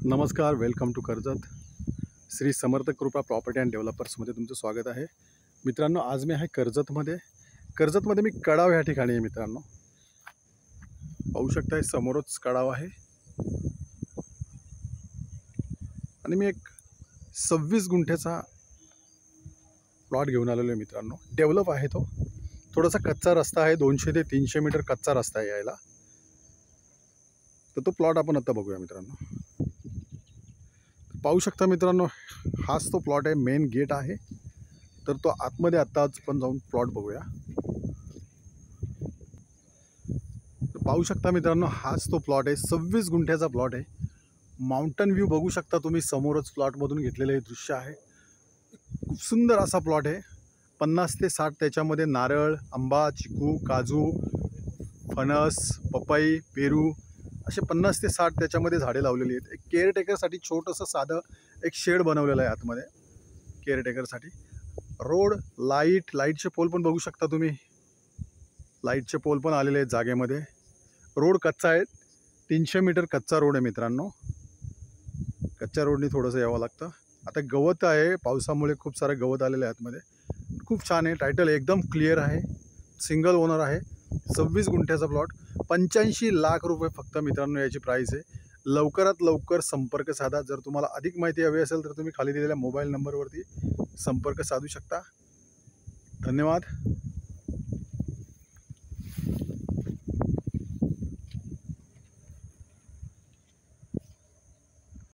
नमस्कार, welcome to Karjat. Shri Samarth कृपा property and डेव्हलपर्समध्ये तुमचं स्वागत आहे. मित्रांनो, आज मी आहे कर्जतमध्ये मी कडाव ह्या ठिकाणी आहे. मित्रांनो, पाहू शकताय समोरच कडाव आहे आणि मी एक 26 गुंठ्याचा प्लॉट घेऊन आलेलो आहे. मित्रांनो, डेव्हलप आहे. तो थोडासा कच्चा रस्ता आहे, 200 ते 300 मीटर कच्चा रस्ता आहे यायला. तर तो प्लॉट आपण आता बघूया. मित्रांनो, पाहू शकता मित्रांनो, हाच तो प्लॉट आहे, मेन गेट आहे. तर तो आतमध्ये आत्ताच पण जाऊन प्लॉट बघूया. तर पाहू शकता मित्रांनो, हाच तो प्लॉट आहे, 26 गुंठ्याचा प्लॉट आहे. माउंटन व्ह्यू बघू शकता तुम्ही, समोरच प्लॉटमधून घेतलेलं हे दृश्य आहे. खूप सुंदर असा प्लॉट आहे. 50 ते 60 त्याच्यामध्ये नारळ, आंबा, चिकू, काजू, फणस, पपई, पेरू असे 50 ते 60 त्याच्यामध्ये झाडे लावलेली आहेत. एक केअरटेकरसाठी छोटंसं साधं एक शेड बनवलेलं आहे आतमध्ये केअरटेकरसाठी. रोड, लाईटचे पोल पण बघू शकता तुम्ही. लाईटचे पोल पण आलेले आहेत जागेमध्ये. रोड कच्चा आहे, 300 मीटर कच्चा रोड आहे. मित्रांनो, कच्च्या रोडनी थोडंसं यावं लागतं. आता गवत आहे, पावसामुळे खूप सारं गवत आलेलं आहे आतमध्ये. खूप छान आहे. टायटल एकदम क्लिअर आहे. सिंगल ओनर आहे. 26 गुंठ्याचा प्लॉट, 85 लाख रुपये फक्त. मित्रांनो, याची प्राईस आहे. लवकरात लवकर संपर्क साधा. जर तुम्हाला अधिक माहिती हवी असेल तर तुम्ही खाली दिलेल्या मोबाईल नंबरवरती संपर्क साधू शकता. धन्यवाद.